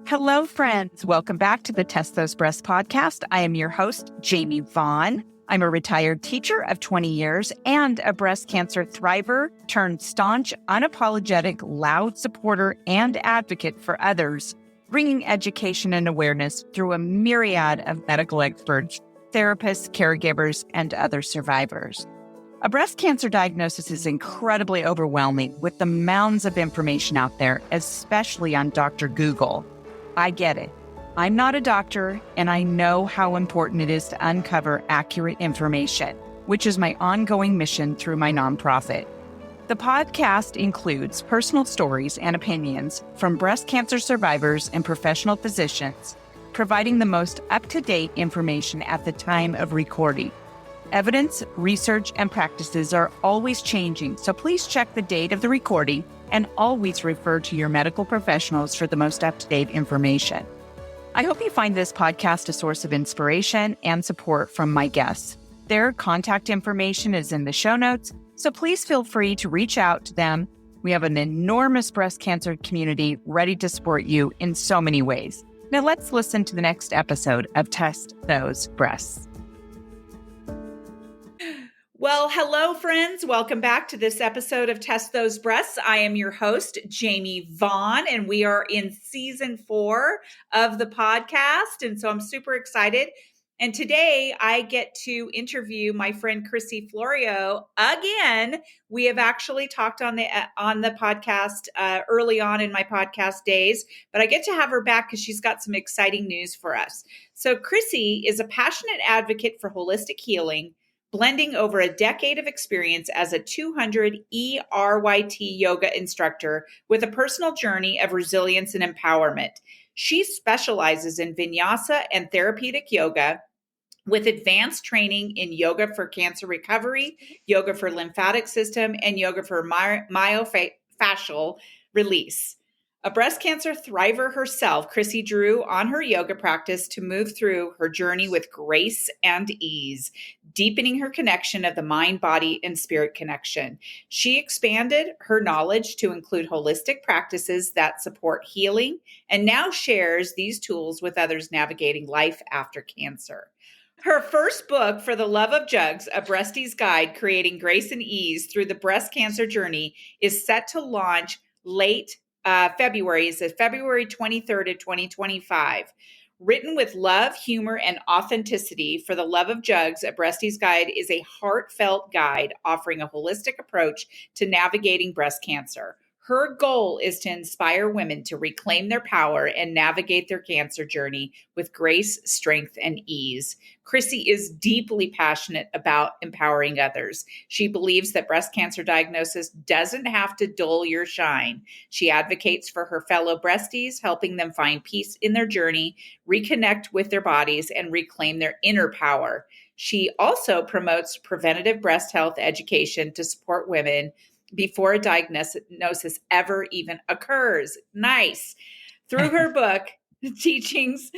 Hello, friends. Welcome back to the Test Those Breasts podcast. I am your host, Jamie Vaughn. I'm a retired teacher of 20 years and a breast cancer thriver turned staunch, unapologetic, loud supporter and advocate for others, bringing education and awareness through a myriad of medical experts, therapists, caregivers, and other survivors. A breast cancer diagnosis is incredibly overwhelming with the mounds of information out there, especially on Dr. Google. I get it. I'm not a doctor, and I know how important it is to uncover accurate information, which is my ongoing mission through my nonprofit. The podcast includes personal stories and opinions from breast cancer survivors and professional physicians, providing the most up-to-date information at the time of recording. Evidence, research, and practices are always changing, so please check the date of the recording and always refer to your medical professionals for the most up-to-date information. I hope you find this podcast a source of inspiration and support from my guests. Their contact information is in the show notes, so please feel free to reach out to them. We have an enormous breast cancer community ready to support you in so many ways. Now let's listen to the next episode of Test Those Breasts. Well, hello, friends. Welcome back to this episode of Test Those Breasts. I am your host, Jamie Vaughn, and we are in season 4 of the podcast. And so I'm super excited. And today I get to interview my friend Crissy Florio again. We have actually talked on the podcast early on in my podcast days, but I get to have her back because she's got some exciting news for us. So Crissy is a passionate advocate for holistic healing, blending over a decade of experience as a 200 ERYT yoga instructor with a personal journey of resilience and empowerment. She specializes in vinyasa and therapeutic yoga with advanced training in yoga for cancer recovery, yoga for lymphatic system, and yoga for myofascial release. A breast cancer thriver herself, Crissy drew on her yoga practice to move through her journey with grace and ease, deepening her connection of the mind, body, and spirit connection. She expanded her knowledge to include holistic practices that support healing and now shares these tools with others navigating life after cancer. Her first book, For the Love of Jugs, A Breastie's Guide, Creating Grace and Ease Through the Breast Cancer Journey, is set to launch late February. It's February 23rd of 2025. Written with love, humor, and authenticity, For the Love of Jugs, A Breastie's Guide is a heartfelt guide offering a holistic approach to navigating breast cancer. Her goal is to inspire women to reclaim their power and navigate their cancer journey with grace, strength, and ease. Crissy is deeply passionate about empowering others. She believes that breast cancer diagnosis doesn't have to dull your shine. She advocates for her fellow breasties, helping them find peace in their journey, reconnect with their bodies, and reclaim their inner power. She also promotes preventative breast health education to support women before a diagnosis ever even occurs. Nice. Through her book, teachings,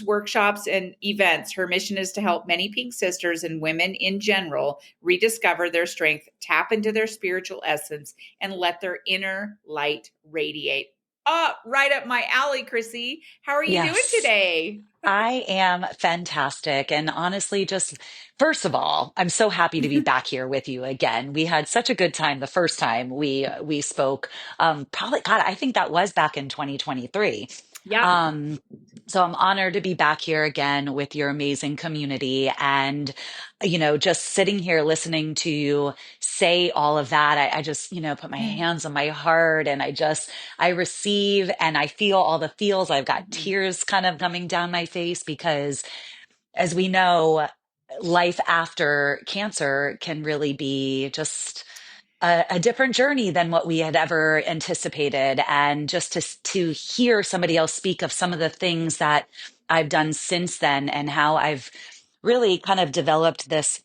workshops, and events, her mission is to help many Pink Sisters and women in general rediscover their strength, tap into their spiritual essence, and let their inner light radiate. Oh, right up my alley, Crissy. How are you doing today? I am fantastic. And honestly, just first of all, I'm so happy to be back here with you again. We had such a good time the first time we spoke. Probably, God, I think that was back in 2023. Yeah. So I'm honored to be back here again with your amazing community and, just sitting here listening to you say all of that. I just, put my hands on my heart and I receive and I feel all the feels. I've got tears kind of coming down my face because as we know, life after cancer can really be just a different journey than what we had ever anticipated. And just to hear somebody else speak of some of the things that I've done since then and how I've really kind of developed this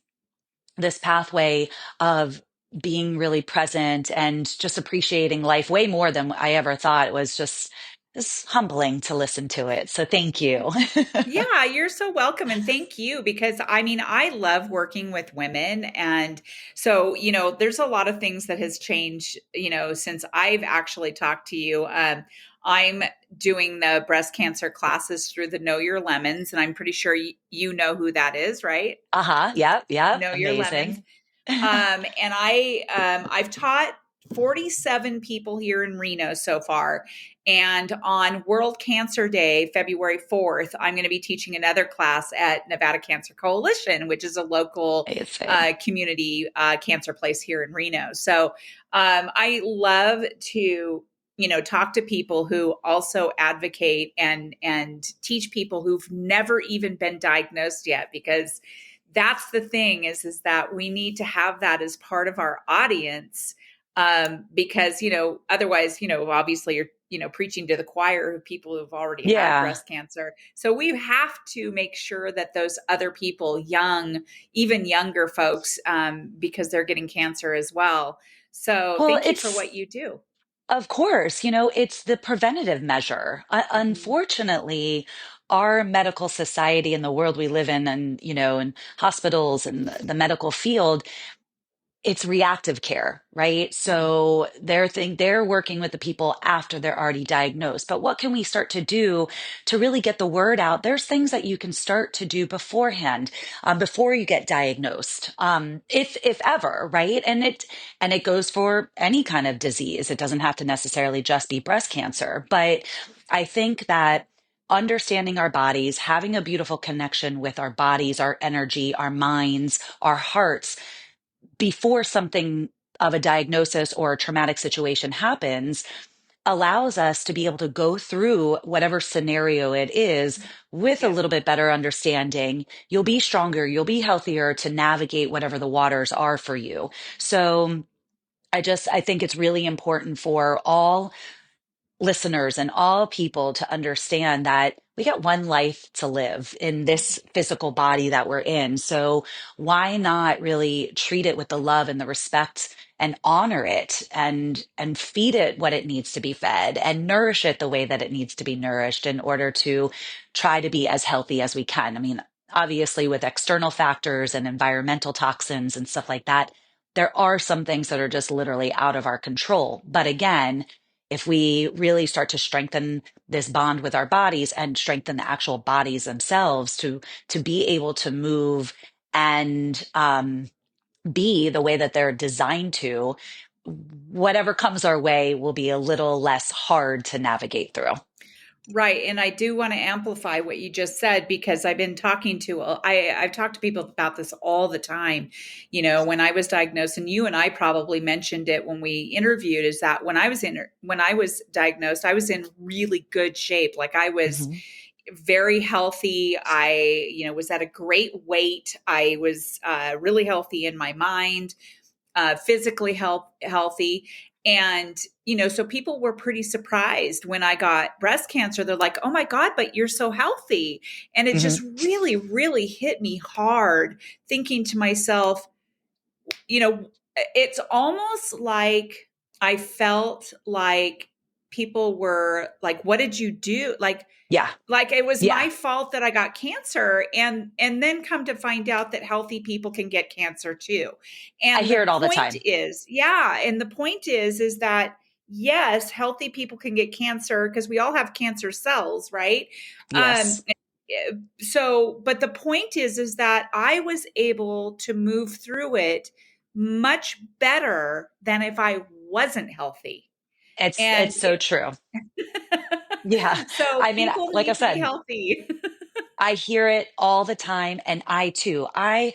pathway of being really present and just appreciating life way more than I ever thought. It was just it's humbling to listen to it. So thank you. Yeah, you're so welcome. And thank you because I love working with women. And so, there's a lot of things that has changed, since I've actually talked to you. I'm doing the breast cancer classes through the Know Your Lemons, and I'm pretty sure you know who that is, right? Uh-huh. Yep, yep. Know Your Lemons. Amazing. And I've taught 47 people here in Reno so far. And on World Cancer Day, February 4th, I'm going to be teaching another class at Nevada Cancer Coalition, which is a local Amazing. community cancer place here in Reno. So I love to talk to people who also advocate and teach people who've never even been diagnosed yet, because that's the thing is that we need to have that as part of our audience, because otherwise obviously you're preaching to the choir of people who've already had Yeah. breast cancer. So we have to make sure that those other people, even younger folks, because they're getting cancer as well. So Well, thank you for it's what you do. of course, it's the preventative measure. Mhm. Unfortunately, our medical society and the world we live in, and in hospitals and the medical field, it's reactive care, right? Mhm. So they're working with the people after they're already diagnosed. But what can we start to do to really get the word out? There's things that you can start to do beforehand, before you get diagnosed, if ever, right? And it goes for any kind of disease. It doesn't have to necessarily just be breast cancer, but I think that understanding our bodies, having a beautiful connection with our bodies, our energy, our minds, our hearts before something of a diagnosis or a traumatic situation happens allows us to be able to go through whatever scenario it is with a Yeah. little bit better understanding. You'll be stronger, you'll be healthier to navigate whatever the waters are for you. So I think it's really important for all listeners and all people to understand that we got one life to live in this physical body that we're in. So why not really treat it with the love and the respect and honor it and feed it what it needs to be fed and nourish it the way that it needs to be nourished in order to try to be as healthy as we can. I mean, obviously with external factors and environmental toxins and stuff like that, there are some things that are just literally out of our control. But again, if we really start to strengthen this bond with our bodies and strengthen the actual bodies themselves to be able to move and be the way that they're designed to, whatever comes our way will be a little less hard to navigate through. Right. And I do want to amplify what you just said, because I've been talking to, I've talked to people about this all the time. When I was diagnosed, and you and I probably mentioned it when we interviewed, is that when I was diagnosed, I was in really good shape. Like I was Mhm. very healthy. I, was at a great weight. I was really healthy in my mind, physically healthy. And, so people were pretty surprised when I got breast cancer. They're like, oh my God, but you're so healthy. And it just Mhm. really, really hit me hard, thinking to myself, you know, it's almost like I felt like people were like, what did you do? Yeah. Like it was Yeah. my fault that I got cancer, and then come to find out that healthy people can get cancer too. I And the hear it all the point time. is, yeah, and the point is that yes, healthy people can get cancer because we all have cancer cells, right? Um Yes. so but the point is that I was able to move through it much better than if I wasn't healthy. It's And so true. Yeah. so I mean, people like I need to be said, healthy. I hear it all the time, and I too. I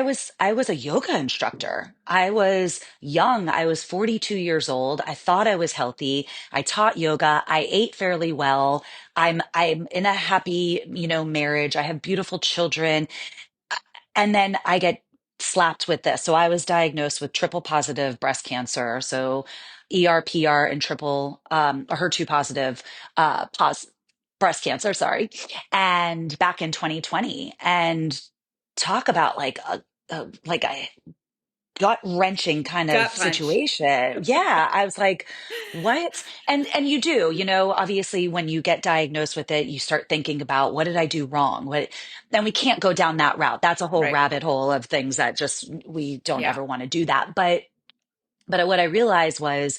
was a yoga instructor. I was young. I was 42 years old. I thought I was healthy. I taught yoga. I ate fairly well. I'm in a happy, marriage. I have beautiful children. And then I get slapped with this. So I was diagnosed with triple positive breast cancer. So ERPR and triple HER2 positive breast cancer, sorry. And back in 2020. And talk about like a gut wrenching kind of Gut punch. situation. Yeah, I was like, what? And you do, obviously when you get diagnosed with it, you start thinking about what did I do wrong? Then we can't go down that route. That's a whole Right. rabbit hole of things that just we don't Yeah. ever want to do that. But what I realized was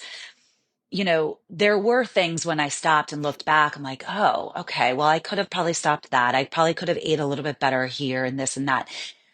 there were things when I stopped and looked back, I'm like, oh, okay, well, I could have probably stopped that. I probably could have ate a little bit better here and this and that.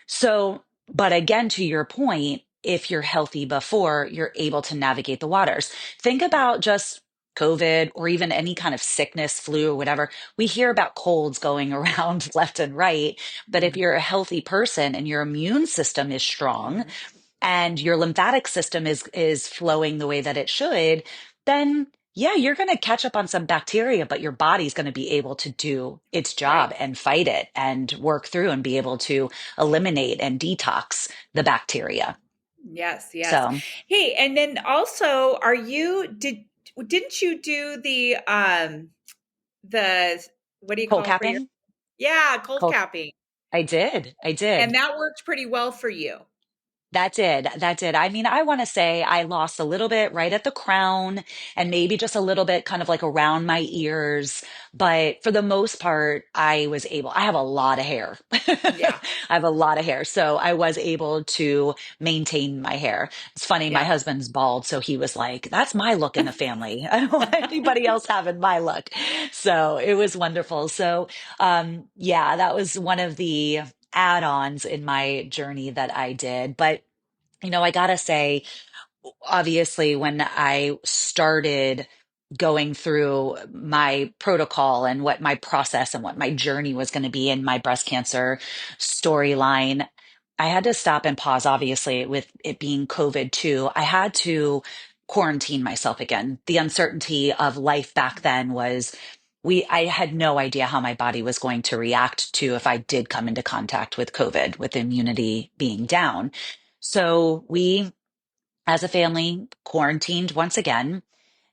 So, but again, to your point, if you're healthy before, you're able to navigate the waters. Think about just COVID or even any kind of sickness, flu, or whatever. We hear about colds going around left and right. But if Mm-hmm. you're a healthy person and your immune system is strong, Mm-hmm. and your lymphatic system is flowing the way that it should, then yeah, you're going to catch up on some bacteria, but your body's going to be able to do its Right. job and fight it and work through and be able to eliminate and detox the bacteria. Yes, yes. So, Hey, and then also, didn't you do the what do you cold call for your capping, yeah, cold cold, capping. I And did. that worked pretty well for you. That did. That did. I mean, I want to say I lost a little bit right at the crown and maybe just a little bit kind of like around my ears. But for the most part, I have a lot of hair. I Yeah. have a lot of hair. So I was able to maintain my hair. It's funny. My Yeah. husband's bald. So he was like, that's my look in the family. I don't want anybody else having my look. So it was wonderful. So, yeah, that was one of the add-ons in my journey that I did. But I gotta say, obviously, when I started going through my protocol and what my process and what my journey was going to be in my breast cancer storyline, I had to stop and pause, obviously, with it being COVID too. I had to quarantine myself again. The uncertainty of life back then was I had no idea how my body was going to react to if I did come into contact with COVID, with immunity being down. So we as a family quarantined once again,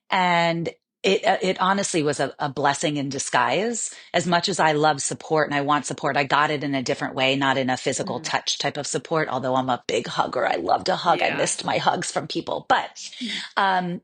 and it honestly was a blessing in disguise. As much as I love support and I want support, I got it in a different way, not in a physical Mhm. touch type of support. Although I'm a big hugger, I love to hug. I Yeah. missed my hugs from people, but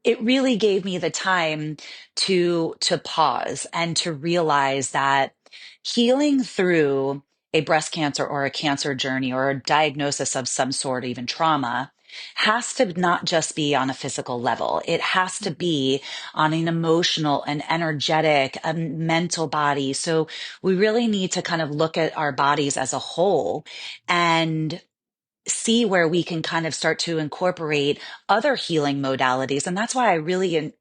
it really gave me the time to pause and to realize that healing through a breast cancer or a cancer journey or a diagnosis of some sort, even trauma, has to not just be on a physical level. It has to Mhm. be on an emotional, an energetic, a mental body. So we really need to kind of look at our bodies as a whole and see where we can kind of start to incorporate other healing modalities. And that's why I really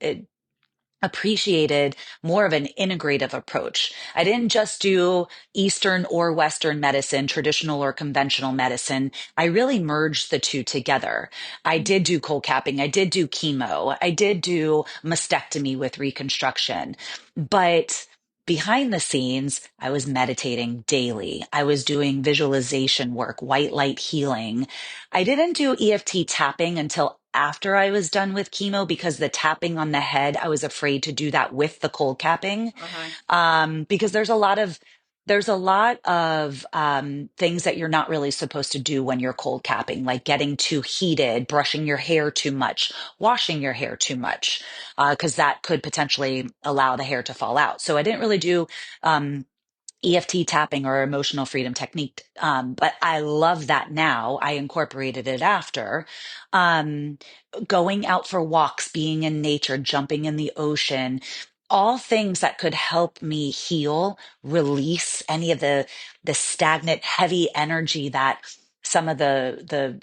appreciated more of an integrative approach. I didn't just do Eastern or Western medicine, traditional or conventional medicine. I really merged the two together. I did do cold capping. I did do chemo. I did do mastectomy with reconstruction. But behind the scenes, I was meditating daily. I was doing visualization work, white light healing. I didn't do EFT tapping until after I was done with chemo because the tapping on the head, I was afraid to do that with the cold capping. Uh-huh. Because there's a lot of things that you're not really supposed to do when you're cold capping, like getting too heated, brushing your hair too much, washing your hair too much, because that could potentially allow the hair to fall out. So I didn't really do um, EFT tapping or emotional freedom technique. But I love that now. I incorporated it after. Um, Going out for walks, being in nature, jumping in the ocean, all things that could help me heal, release any of the stagnant, heavy energy that some of the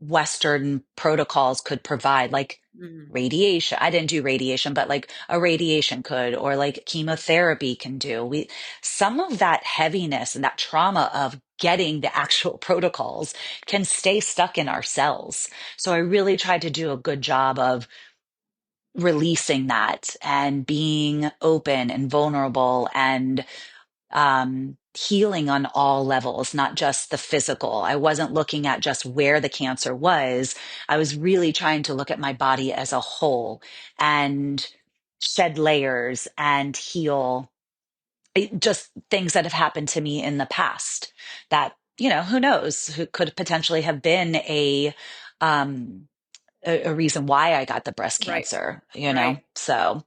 Western protocols could provide, like Mhm. radiation. I didn't do radiation, but like a radiation could, or like chemotherapy can do. Some of that heaviness and that trauma of getting the actual protocols can stay stuck in our cells. So I really tried to do a good job of releasing that and being open and vulnerable and healing on all levels, not just the physical. I wasn't looking at just where the cancer was. I was really trying to look at my body as a whole and shed layers and heal just things that have happened to me in the past that, who knows, who could potentially have been um, a reason why I got the breast Right. cancer, Right. So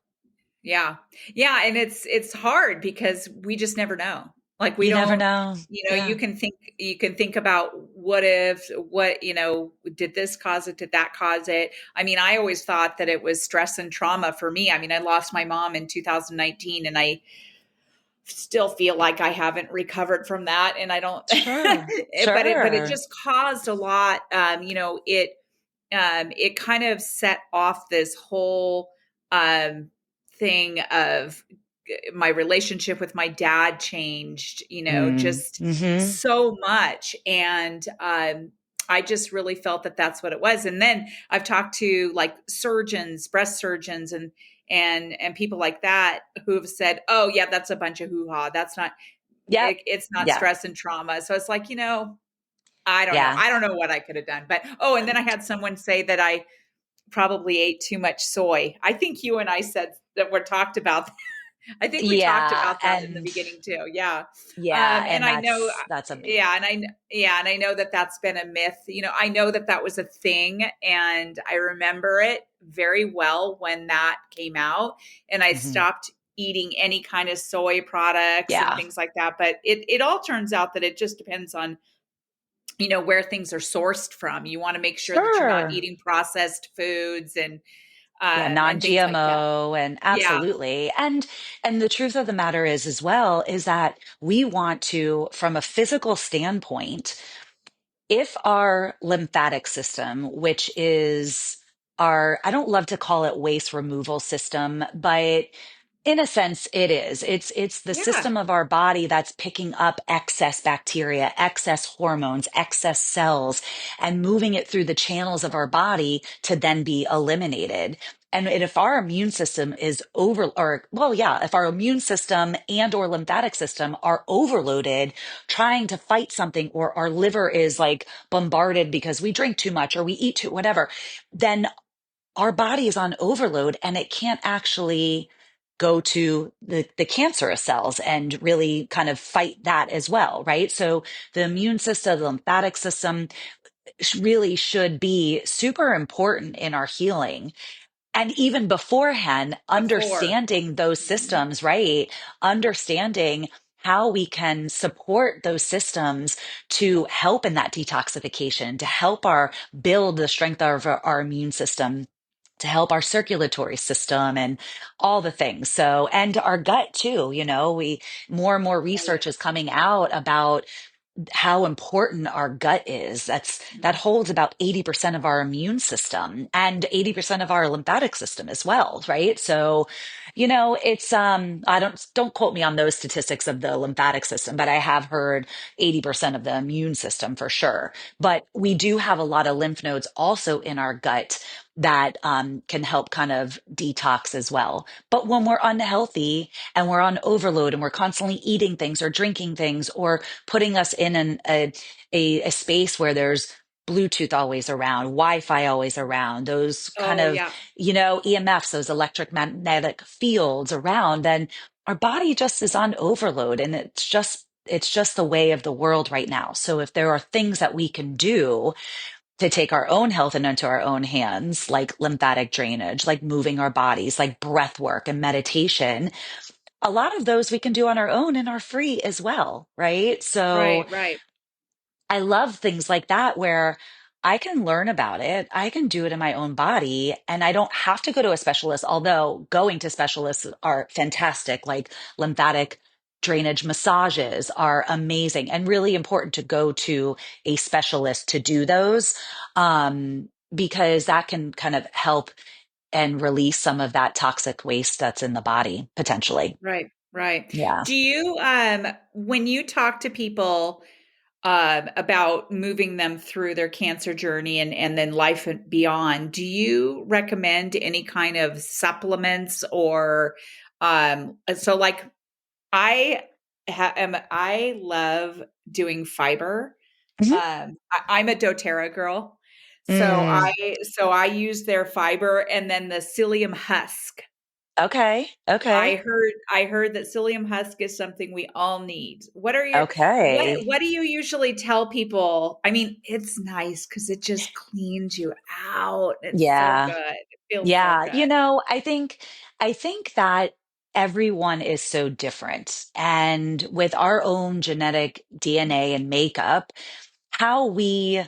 Yeah. Yeah, and it's hard because we just never know. Like we You never don't, know. you Yeah. can think about what if, what, did this cause it? Did that cause it? I mean, I always thought that it was stress and trauma for me. I mean, I lost my mom in 2019 and I still feel like I haven't recovered from that. And I don't, Sure. but it Sure. just caused a lot. It kind of set off this whole um, thing of my relationship with my dad changed, Mm. just Hmm. so much. And I just really felt that that's what it was. And then I've talked to like surgeons, breast surgeons, and people like that who have said, "Oh, yeah, that's a bunch of hoo ha. That's not. Yep. It's not Yeah. stress and trauma." So it's like, I don't know. Yeah. I don't know what I could have done. But oh, and then I had someone say that I probably ate too much soy. I think you and I said that we talked about. I think we talked Yeah. about that in the And beginning too. Yeah. yeah. And And I know, that's amazing. yeah, and I know that that's been a myth. I know that that was a thing, and I remember it very well when that came out, and I Hmm. stopped eating any kind of soy products and Yeah. things like that. But it all turns out that it just depends on where things are sourced from. You want to make sure that you're not Sure. eating processed foods Yeah, and things like that. non-GMO and Yeah, absolutely. And the truth of the matter is as well is that we want to, from a physical standpoint, if our lymphatic system, which is our, I don't love to call it waste removal system, but in a sense it is. It's the yeah, system of our body that's picking up excess bacteria, excess hormones, excess cells, and moving it through the channels of our body to then be eliminated. And if our immune system is over, or well, yeah, if our immune system and or lymphatic system are overloaded trying to fight something, or our liver is like bombarded because we drink too much or we eat too, whatever, then our body is on overload and it can't actually go to the cancerous cells and really kind of fight that as well, right? So the immune system, the lymphatic system really should be super important in our healing. And even beforehand, before. understanding those Mhm. systems, right? Understanding how we can support those systems to help in that detoxification, to help our build the strength of our immune system, to help our circulatory system and all the things. So, and our gut too, we more and more Oh, yeah. research is coming out about how important our gut is. That Mhm. holds about 80% of our immune system and 80% of our lymphatic system as well, right? So, it's I don't quote me on those statistics of the lymphatic system, but I have heard 80% of the immune system for sure. But we do have a lot of lymph nodes also in our gut that can help kind of detox as well. But when we're unhealthy and we're on overload and we're constantly eating things or drinking things or putting us in a space where there's Bluetooth always around, Wi-Fi always around, those kind Oh, of, yeah. EMFs, those electromagnetic fields around, then our body just is on overload, and it's just the way of the world right now. So if there are things that we can do to take our own health into our own hands, like lymphatic drainage, like moving our bodies, like breath work and meditation, a lot of those we can do on our own and are free as well, right? So Right, right. I love things like that where I can learn about it. I can do it in my own body and I don't have to go to a specialist, although going to specialists are fantastic, like lymphatic drainage massages are amazing and really important to go to a specialist to do those, because that can kind of help and release some of that toxic waste that's in the body potentially. Right, right. Yeah. Do you, when you talk to people about moving them through their cancer journey and then life and beyond, do you recommend any kind of supplements or, so like I love doing fiber. Mhm. I'm a doTERRA girl. Mm, So I use their fiber and then the psyllium husk. okay. Okay. I heard that psyllium husk is something we all need. Okay. What do you usually tell people? I mean, it's nice because it just cleans you out. It's so Yeah. good. It feels so Yeah. good. I think that. everyone is so different. And with our own genetic DNA and makeup, how we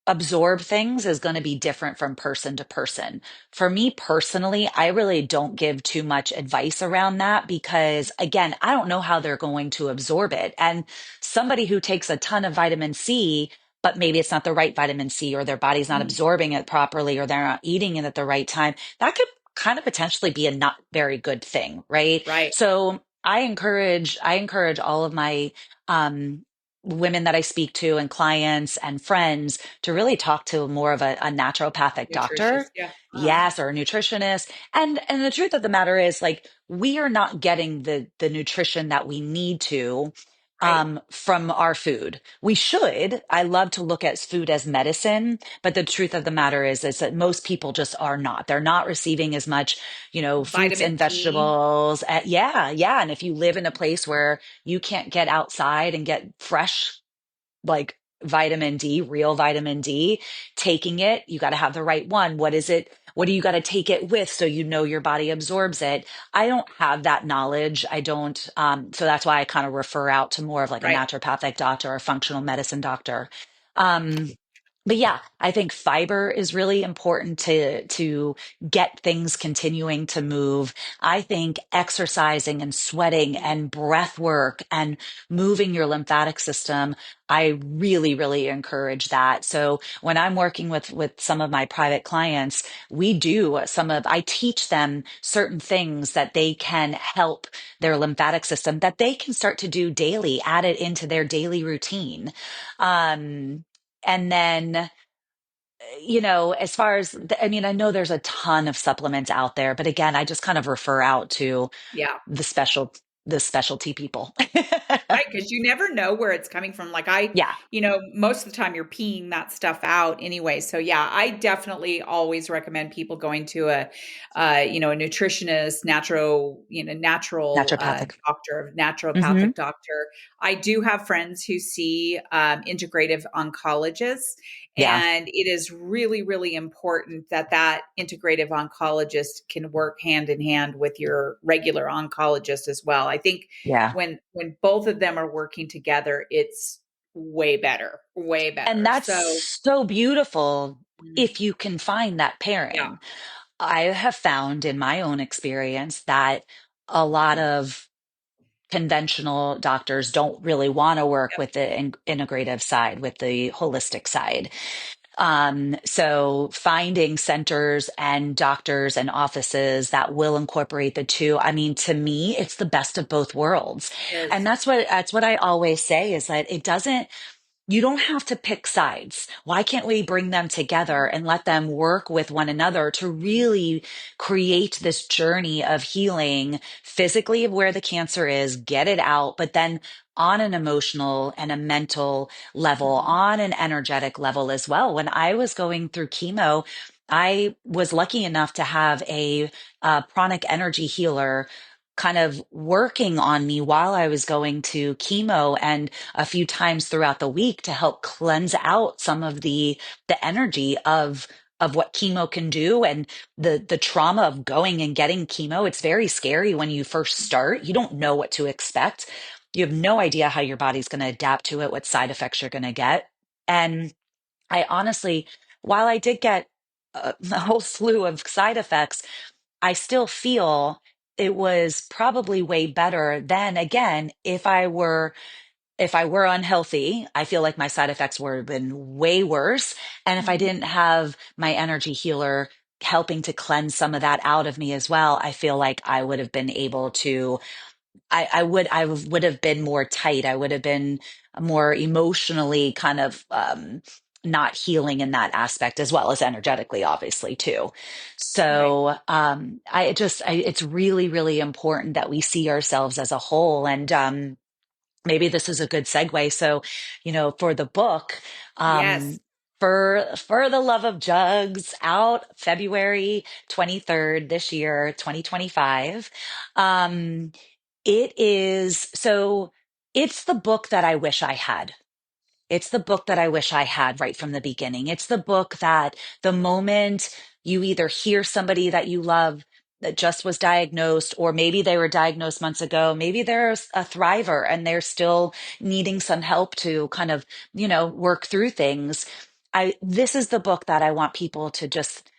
absorb things is going to be different from person to person. For me personally, I really don't give too much advice around that because, again, I don't know how they're going to absorb it. And somebody who takes a ton of vitamin C, but maybe it's not the right vitamin C, or their body's not Mm, absorbing it properly, or they're not eating it at the right time, that could kind of potentially be a not very good thing, right? right. So I encourage all of my um women that I speak to and clients and friends to really talk to more of a naturopathic Nutritious. doctor. Yeah. Yes, or a nutritionist. And the truth of the matter is, like, we are not getting the nutrition that we need to Right. from our food. We should. I love to look at food as medicine, but the truth of the matter is that most people just are not. They're not receiving as much, fruits Vitamin and D. vegetables. Yeah, yeah. And if you live in a place where you can't get outside and get fresh, like, vitamin D, real vitamin D, taking it, you got to have the right one. What is it? What do you got to take it with so you know your body absorbs it? I don't have that knowledge. I don't. So that's why I kind of refer out to more of like a Right. naturopathic doctor or a functional medicine doctor. Um, but yeah, I think fiber is really important to get things continuing to move. I think exercising and sweating Mm, and breath work and moving your lymphatic system, I really, really encourage that. So when I'm working with some of my private clients, I teach them certain things that they can help their lymphatic system, that they can start to do daily, add it into their daily routine. And then, as far as, I mean, I know there's a ton of supplements out there, but again, I just kind of refer out to yeah. the special, the specialty people. Right, because you never know where it's coming from. Like Yeah, most of the time you're peeing that stuff out anyway. So yeah, I definitely always recommend people going to a nutritionist, natural naturopathic. doctor, Hmm. naturopathic doctor. I do have friends who see integrative oncologists, Yeah, and it is really, really important that that integrative oncologist can work hand in hand with your regular oncologist as well. I think yeah. when both of them are working together, it's way And better. that's So so beautiful mm, if you can find that yeah, pairing. I have found in my own experience that a lot of conventional doctors don't really want to work yep, with the integrative side, with the holistic side. So finding centers and doctors and offices that will incorporate the two, I mean, to me, it's the best of both worlds. And is that's what I always say, is that you don't have to pick sides. Why can't we bring them together and let them work with one another to really create this journey of healing physically of where the cancer is, get it out, but then on an emotional and a mental level, mhm, on an energetic level as well. When I was going through chemo, I was lucky enough to have a pranic energy healer kind of working on me while I was going to chemo, and a few times throughout the week to help cleanse out some of the energy of what chemo can do, and the trauma of going and getting chemo. It's very scary when you first start. You don't know what to expect. You have no idea how your body's going to adapt to it, what side effects you're going to get. And I honestly, while I did get a whole slew of side effects, I still feel it was probably way better than, again, if I were unhealthy. I feel like my side effects would have been way worse. And if I mhm, didn't have my energy healer helping to cleanse some of that out of me as well, I feel like I would have been able to, I would have been more tight. I would have been more emotionally kind of not healing in that aspect, as well as energetically, obviously, too. right. So it's really, really important that we see ourselves as a whole. And maybe this is a good segue. So, for the book, Yes, um, for the Love of Jugs, out February 23rd this year, 2025. Um, it is so it's the book that I wish I had. It's the book that I wish I had right from the beginning. It's the book that the moment you either hear somebody that you love that just was diagnosed, or maybe they were diagnosed months ago. Maybe they're a thriver and they're still needing some help to kind of, work through things. This is the book that I want people to just,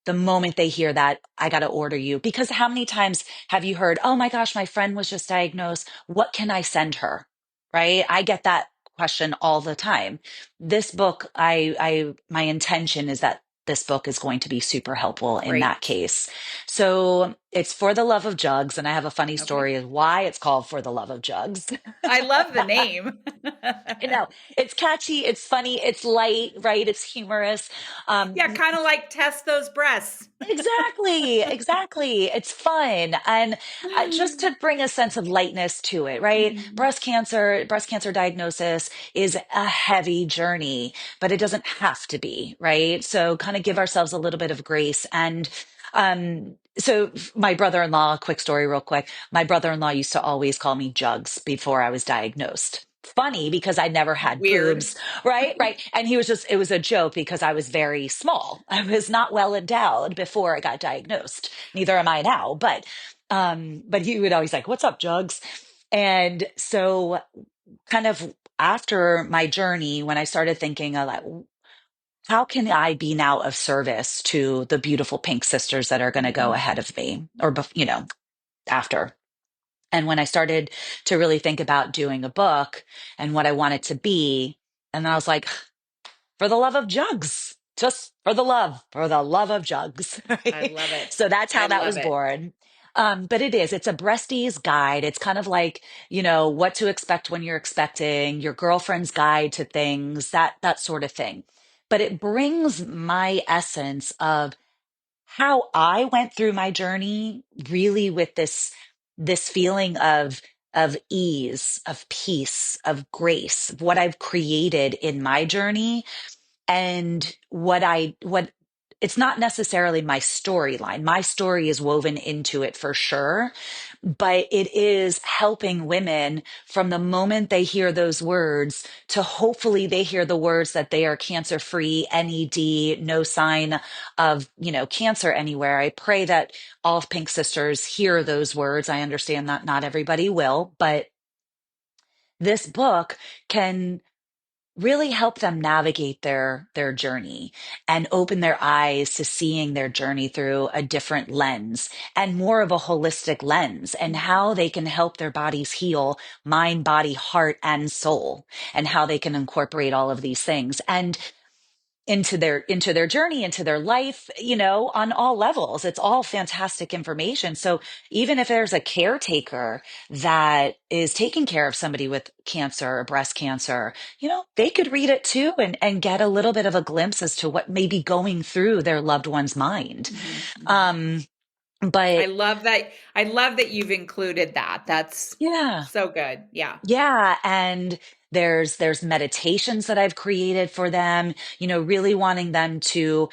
the moment they hear that, I got to order you. Because how many times have you heard, oh my gosh, my friend was just diagnosed. What can I send her? Right? I get that question all the time. This book, my intention is that this book is going to be super helpful in that Great. case. So it's For the Love of Jugs. And I have a funny Okay. story of why it's called For the Love of Jugs. I love the name. I know it's catchy, it's funny, it's light, right? It's humorous. Yeah, Um, kind of like test those breasts. Exactly, exactly. It's fun. And just to bring a sense of lightness to it, right? Mhm. Breast cancer diagnosis is a heavy journey, but it doesn't have to be, right? So kind of give ourselves a little bit of grace. And so my brother-in-law, quick story, real quick. My brother-in-law used to always call me Jugs before I was diagnosed. Funny because I never had Weird. boobs. Right, right. And it was a joke because I was very small. I was not well endowed before I got diagnosed. Neither am I now. But he would always like, "What's up, Jugs?" And so kind of after my journey, when I started thinking of like, how can I be now of service to the beautiful pink sisters that are going to go Mhm. ahead of me or, after? And when I started to really think about doing a book and what I wanted to be, and I was like, for the love of jugs, just for the love of jugs. I Right? love it. So that's I how that love was it. born. But it's a breastie's guide. It's kind of like, what to expect when you're expecting, your girlfriend's guide to things, that sort of thing. But it brings my essence of how I went through my journey really with this feeling of ease, of peace, of grace, what I've created in my journey and what it's not necessarily my storyline. My story is woven into it for sure, but it is helping women from the moment they hear those words to hopefully they hear the words that they are cancer free, NED, no sign of, cancer anywhere. I pray that all Pink Sisters hear those words. I understand that not everybody will, but this book can really help them navigate their journey and open their eyes to seeing their journey through a different lens and more of a holistic lens and Mhm. how they can help their bodies heal mind, body, heart, and soul, and how they can incorporate all of these things and into their journey, into their life, on all levels. It's all fantastic information. So even if there's a caretaker that is taking care of somebody with cancer or breast cancer, they could read it too and get a little bit of a glimpse as to what may be going through their loved one's mind. Mhm. Mhm. Um, but I love that you've included that. That's yeah, so good. Yeah. yeah. And there's meditations that I've created for them, really wanting them to,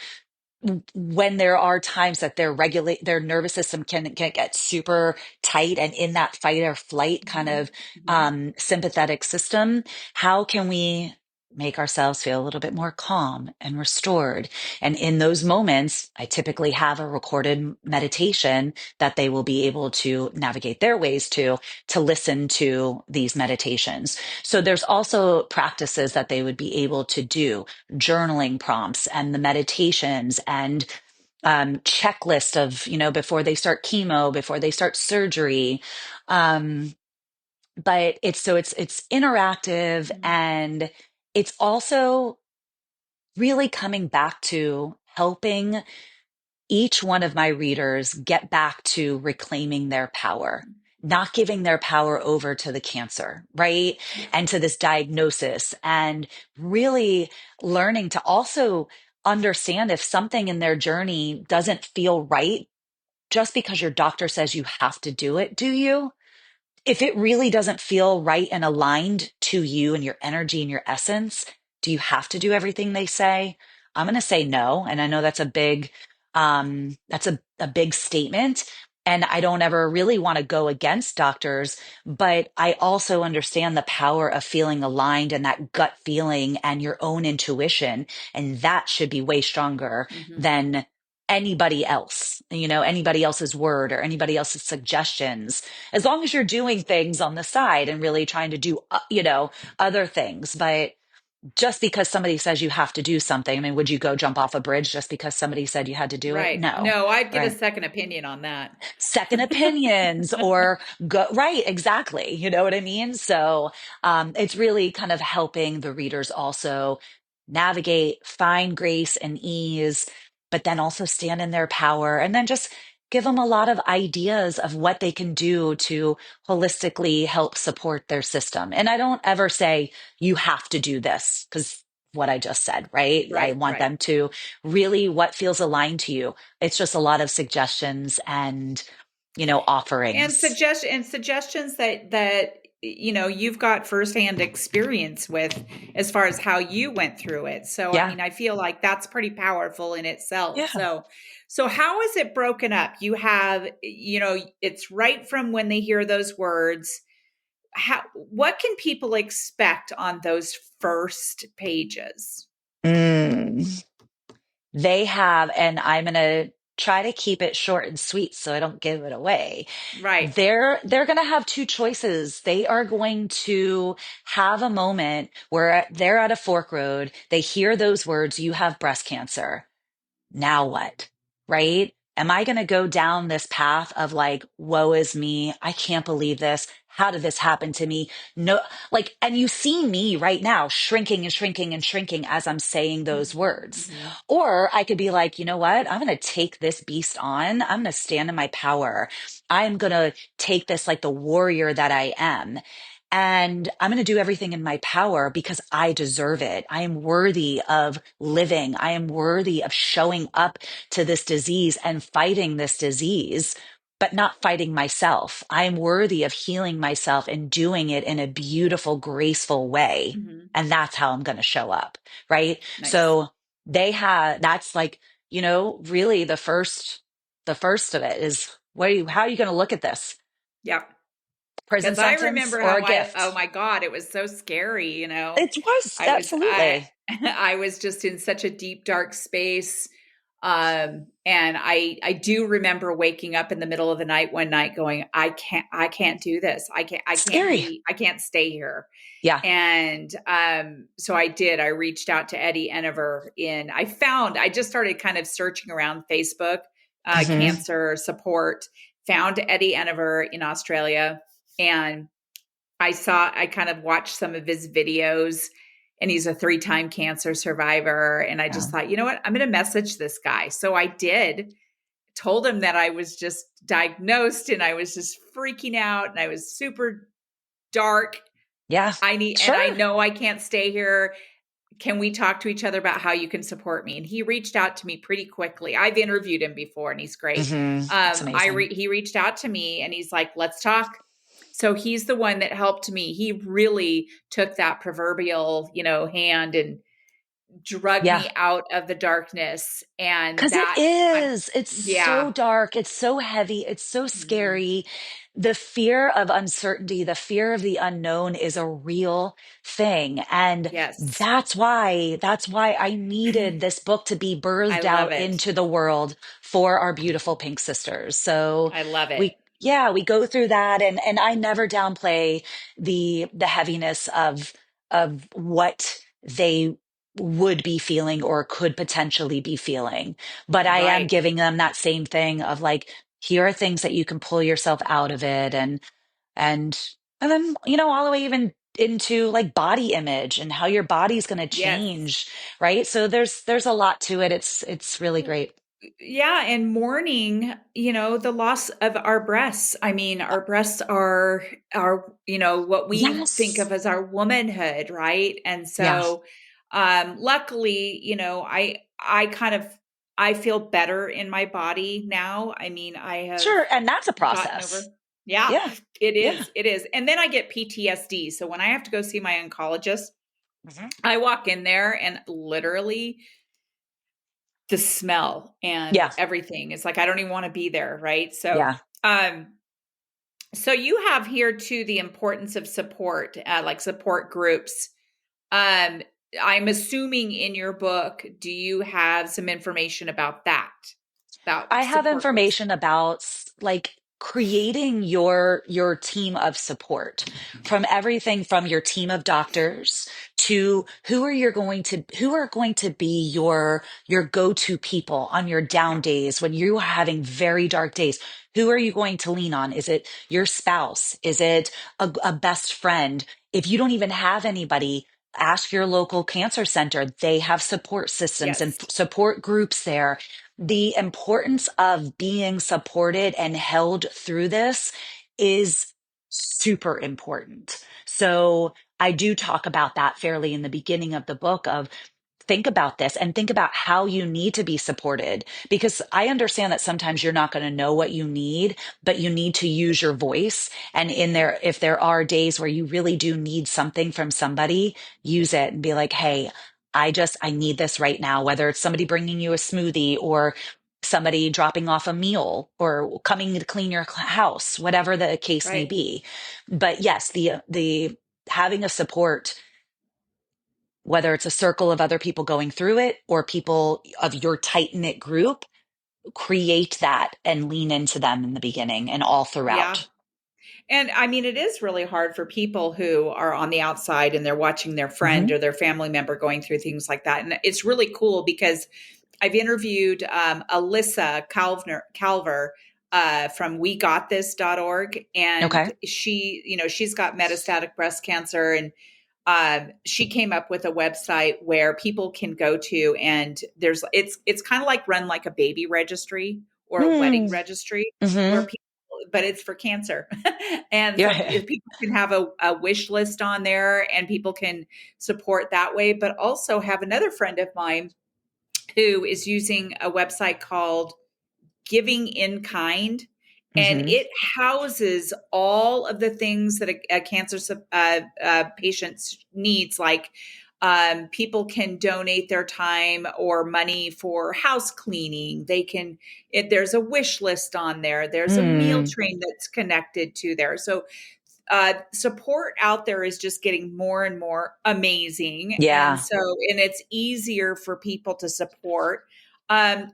when there are times that their nervous system can get super tight and in that fight or flight kind Mhm. of Mhm. sympathetic system, how can we make ourselves feel a little bit more calm and restored? And in those moments, I typically have a recorded meditation that they will be able to navigate their ways to listen to these meditations. So there's also practices that they would be able to do, journaling prompts and the meditations and checklist of, before they start chemo, before they start surgery. Um, but it's interactive, Mhm. and it's also really coming back to helping each one of my readers get back to reclaiming their power, not giving their power over to the cancer, right? Yeah. And to this diagnosis, and really learning to also understand if something in their journey doesn't feel right just because your doctor says you have to do it, do you? If it really doesn't feel right and aligned to you and your energy and your essence, do you have to do everything they say? I'm going to say no. And I know that's a big statement. And I don't ever really want to go against doctors, but I also understand the power of feeling aligned and that gut feeling and your own intuition. And that should be way stronger Mhm. than anybody else, anybody else's word or anybody else's suggestions, as long as you're doing things on the side and really trying to do, other things. But just because somebody says you have to do something, I mean, would you go jump off a bridge just because somebody said you had to do it? Right. No. No, I'd get a Right. second opinion on that. Second opinions or go right, exactly, you know what I mean? So it's really kind of helping the readers also navigate, find grace and ease, but then also stand in their power, and then just give them a lot of ideas of what they can do to holistically help support their system. And I don't ever say you have to do this, because what I just said, right? I Right, want right. them to really what feels aligned to you. It's just a lot of suggestions and, And offerings. suggestions that you've got firsthand experience with as far as how you went through it. So I Yeah. mean, I feel like that's pretty powerful in itself. Yeah. So how is it broken up? You have, it's right from when they hear those words. What can people expect on those first pages? Mm. They have, and I'm going to try to keep it short and sweet so I don't give it away. Right. They're going to have two choices. They are going to have a moment where they're at a fork road. They hear those words, you have breast cancer. Now what? Right? Am I going to go down this path of like, woe is me? I can't believe this. How did this happen to me? No, like, and you see me right now shrinking and shrinking and shrinking as I'm saying those words. Mm-hmm. Or I could be like, you know what? I'm going to take this beast on. I'm going to stand in my power. I'm going to take this like the warrior that I am. And I'm going to do everything in my power because I deserve it. I am worthy of living. I am worthy of showing up to this disease and fighting this disease, but not fighting myself. I am worthy of healing myself and doing it in a beautiful, graceful way. Mm-hmm. And that's how I'm going to show up. Right. Nice. So that's like, really the first of it is how are you going to look at this? Yep. Prison Because I sentence remember or how a oh gift? my God, it was so scary, It was I absolutely I was just in such a deep, dark space. And I do remember waking up in the middle of the night one night going, I can't do this. scary. I can't stay here. Yeah. And so I did. I reached out to Eddie Enever I just started kind of searching around Facebook, Hmm. cancer support, found Eddie Enever in Australia. And I kind of watched some of his videos, and he's a 3-time cancer survivor. And I Yeah. just thought, you know what? I'm going to message this guy. So I did, told him that I was just diagnosed and I was just freaking out and I was super dark. Yeah. And I Sure. know I can't stay here. Can we talk to each other about how you can support me? And he reached out to me pretty quickly. I've interviewed him before and he's great. It's amazing. He reached out to me and he's like, let's talk. So he's the one that helped me. He really took that proverbial, hand and drug Yeah. me out of the darkness. And Because it that, is. It's so yeah. dark. It's so heavy. It's so Mhm. scary. The fear of uncertainty, the fear of the unknown is a real thing. And Yes. that's why I needed this book to be I birthed love out it. into the world for our beautiful pink sisters. So I love it. we go through that, and I never downplay the heaviness of what they would be feeling or could potentially be feeling. But I am Right. giving them that same thing of like, here are things that you can pull yourself out of it, and and then, all the way even into like body image and how your body's going to Yes. change, right? So there's a lot to it. It's really great. Yeah, and mourning, the loss of our breasts. I mean, our breasts are, what we think Yes. of as our womanhood, right? And Yeah. so luckily, I kind of I feel better in my body now. I mean, I have Sure. And that's a gotten process. over. Yeah, Yeah. it Yeah. is. It is. And then I get PTSD. So when I have to go see my oncologist, Mhm. I walk in there and literally the smell and Yeah. everything. It's like I don't even want to be there, right? Yeah. Um so you have here too the importance of support, like support groups. Um I'm assuming in your book, do you have some information about that? I have support groups? information about like creating your team of support, from everything from your team of doctors to who are going to be your go-to people on your down Yeah. days when you are having very dark days. Who are you going to lean on? Is it your spouse? Is it a best friend? If you don't even have anybody, ask your local cancer center. They have support systems and Yes. support groups there. The importance of being supported and held through this is super important. So I do talk about that fairly in the beginning of the book of think about this and think about how you need to be supported, because I understand that sometimes you're not going to know what you need, but you need to use your voice. And in there, if there are days where you really do need something from somebody, use it and be like, hey, I need this right now, whether it's somebody bringing you a smoothie or somebody dropping off a meal or coming to clean your house, whatever the case may Right. be. But yes, the having a support, whether it's a circle of other people going through it or people of your tight knit group, create that and lean into them in the beginning and all Yeah. throughout. And I mean, it is really hard for people who are on the outside and they're watching their friend Hmm. or their family member going through things like that. And it's really cool because I've interviewed Alyssa Calver from wegotthis.org. And Okay. she's got metastatic breast cancer. And she came up with a website where people can go to, and it's kind of like run like a baby registry or a wedding Mm. registry where Hmm. people, but it's for cancer. And so Yeah. if people can have a wish list on there and people can support that way. But also have another friend of mine who is using a website called Giving in Kind, and Hmm. it houses all of the things that a cancer patient needs, like people can donate their time or money for house cleaning. They can, there's a wish list on there. There's a meal Mm. train that's connected to there. So support out there is just getting more and more amazing. And Yeah. so, and it's easier for people to support.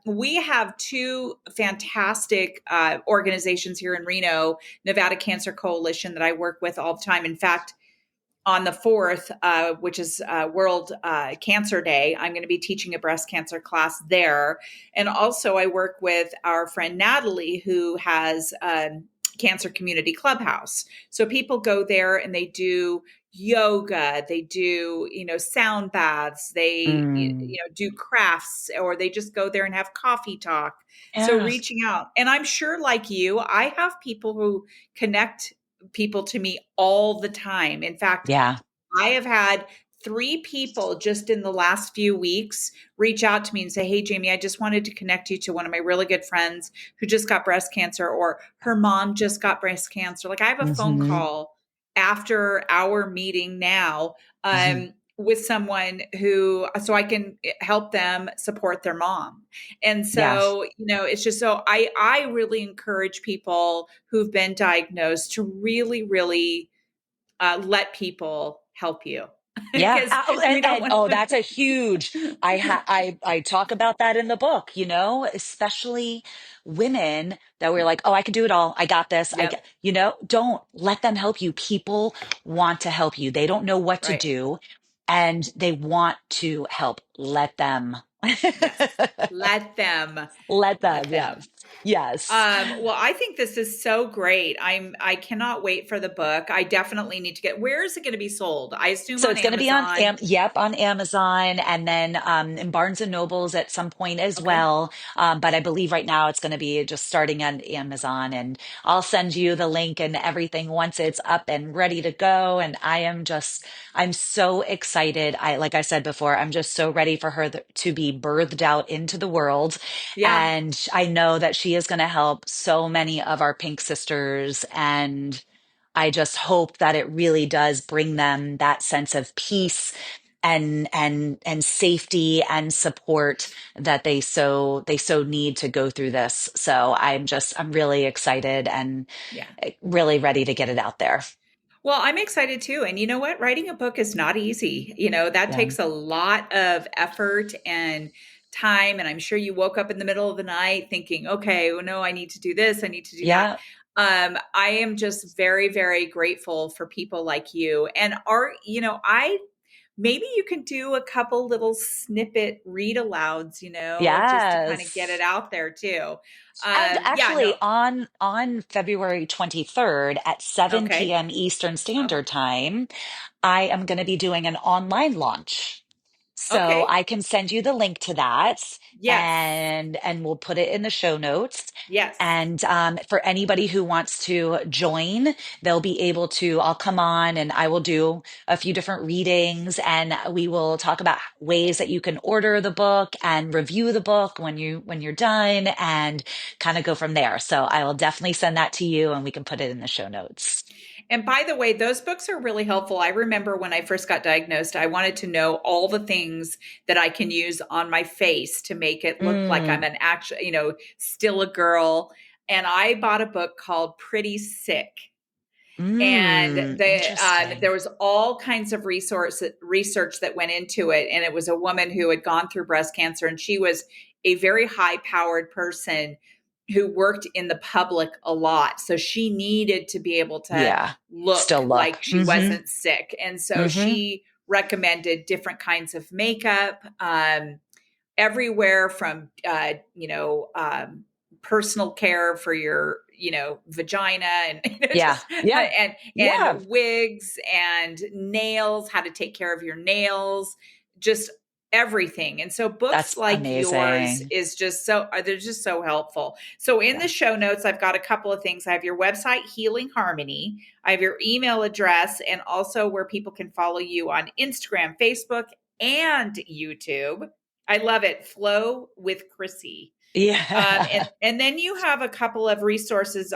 We have two fantastic organizations here in Reno, Nevada Cancer Coalition, that I work with all the time. In fact, on the 4th, which is World Cancer Day, I'm going to be teaching a breast cancer class there. And also, I work with our friend Natalie, who has Cancer Community Clubhouse. So people go there and they do yoga, they do, sound baths, they, Mm. do crafts, or they just go there and have coffee talk. So Yeah. reaching out. And I'm sure, like you, I have people who connect people to me all the time. In fact, Yeah. I have had three people just in the last few weeks reach out to me and say, "Hey, Jamie, I just wanted to connect you to one of my really good friends who just got breast cancer, or her mom just got breast cancer." Like, I have a phone Hmm. call after our meeting now, Hmm. with someone who, so I can help them support their mom. And Yeah. so, it's just so I really encourage people who've been diagnosed to really, really let people help you Yeah. because Oh, we don't want oh, to. that's a huge. I talk about that in the book. Especially women that we're like, oh, I can do it all. I got this. Yep. Don't let them help you. People want to help you. They don't know what to Right. do, and they want to help. Let them. Yes. Let them. Let them. Let them. Yes. Yes. Well, I think this is so great. I cannot wait for the book. I definitely need to get, where is it going to be sold? I assume So on it's going to be on Amazon. on Amazon, and then in Barnes and Nobles at some point as Okay. well. But I believe right now it's going to be just starting on Amazon, and I'll send you the link and everything once it's up and ready to go. And I'm so excited. Like I said before, I'm just so ready for her to be birthed out into the world. Yeah. And I know that she is going to help so many of our Pink sisters, and I just hope that it really does bring them that sense of peace and safety and support that they so need to go through this. So I'm really excited and Yeah. really ready to get it out there. Well, I'm excited too. And you know what? Writing a book is not easy. That Yeah. takes a lot of effort and time. And I'm sure you woke up in the middle of the night thinking, okay, well, no, I need to do this. I need to do that. Yeah. I am just very, very grateful for people like you. And maybe you can do a couple little snippet read alouds, just to kind of get it Yes. out there too. And Yeah, actually no. on February 23rd at 7 Okay. p.m. Eastern Oh, Standard Time, I am going to be doing an online launch. So okay. I can send you the link to that, Yes. and we'll put it in the show notes. Yes. And for anybody who wants to join, they'll be able to, I'll come on and I will do a few different readings, and we will talk about ways that you can order the book and review the book when you're done, and kind of go from there. So I will definitely send that to you and we can put it in the show notes. And by the way, those books are really helpful. I remember when I first got diagnosed, I wanted to know all the things that I can use on my face to make it look like I'm Mm, an actual, still a girl. And I bought a book called Pretty Sick. And there interesting. was all kinds of research that went into it. And it was a woman who had gone through breast cancer, and she was a very high powered person who worked in the public a lot. So she needed to be able to Yeah. look Still look. like she wasn't sick. And so Mm-hmm. she recommended different kinds of makeup, everywhere from, personal care for your, vagina, and Yeah. just Yeah. Yeah. and wigs and nails, how to take care of your nails, just everything. And so books That's like yours amazing. is just they're just so helpful. So in Yeah. the show notes, I've got a couple of things. I have your website, Healing Harmony. I have your email address, and also where people can follow you on Instagram, Facebook, and YouTube. I love it. Flow with Crissy. Yeah. And then you have a couple of resources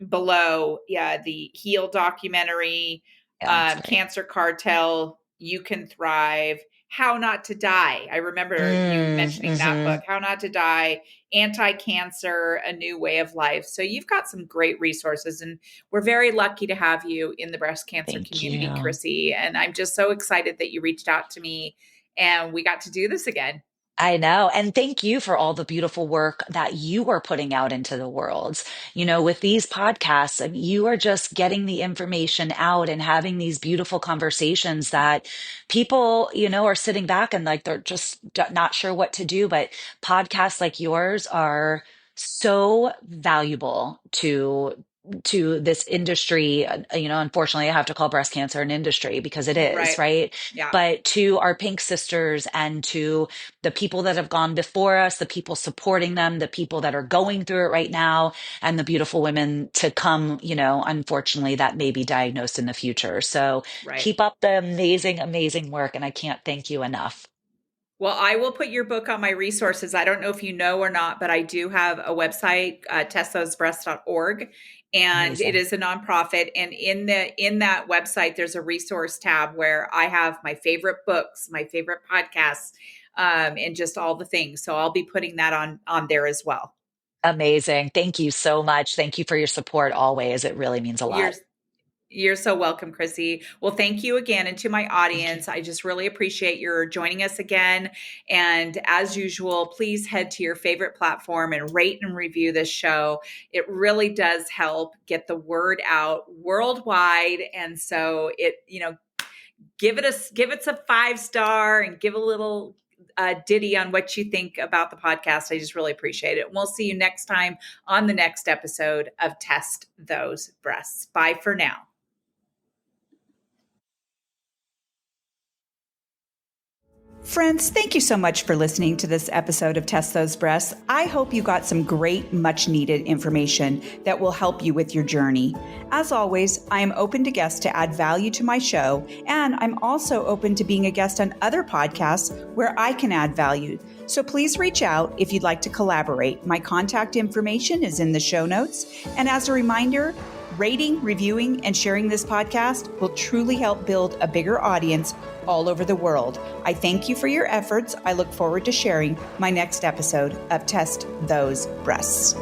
below. Yeah, the Heal documentary, Yeah, that's right. Cancer Cartel, You Can Thrive, How Not to Die. I remember you mentioning that Mm-hmm. book, How Not to Die, Anti-Cancer, A New Way of Life. So you've got some great resources, and we're very lucky to have you in the breast cancer Thank community, you. Crissy. And I'm just so excited that you reached out to me and we got to do this again. I know. And thank you for all the beautiful work that you are putting out into the world. With these podcasts, you are just getting the information out and having these beautiful conversations that people, are sitting back and like they're just not sure what to do. But podcasts like yours are so valuable to this industry. Unfortunately, I have to call breast cancer an industry because it is, Right. right? Yeah. But to our pink sisters and to the people that have gone before us, the people supporting them, the people that are going through it right now, and the beautiful women to come, unfortunately, that may be diagnosed in the future. So Right. keep up the amazing, amazing work. And I can't thank you enough. Well, I will put your book on my resources. I don't know if you know or not, but I do have a website, testtosebreasts.org, and it Amazing. is a nonprofit. And in that website, there's a resource tab where I have my favorite books, my favorite podcasts, and just all the things. So I'll be putting that on there as well. Amazing. Thank you so much. Thank you for your support always. It really means a You're lot. You're so welcome, Crissy. Well, thank you again. And to my Thank you. audience, I just really appreciate your joining us again. And as usual, please head to your favorite platform and rate and review this show. It really does help get the word out worldwide. And so give it a 5-star and give a little ditty on what you think about the podcast. I just really appreciate it. And we'll see you next time on the next episode of Test Those Breasts. Bye for now. Friends, thank you so much for listening to this episode of Test Those Breasts. I hope you got some great, much needed information that will help you with your journey. As always, I am open to guests to add value to my show, and I'm also open to being a guest on other podcasts where I can add value. So please reach out if you'd like to collaborate. My contact information is in the show notes. And as a reminder, rating, reviewing, and sharing this podcast will truly help build a bigger audience all over the world. I thank you for your efforts. I look forward to sharing my next episode of Test Those Breasts.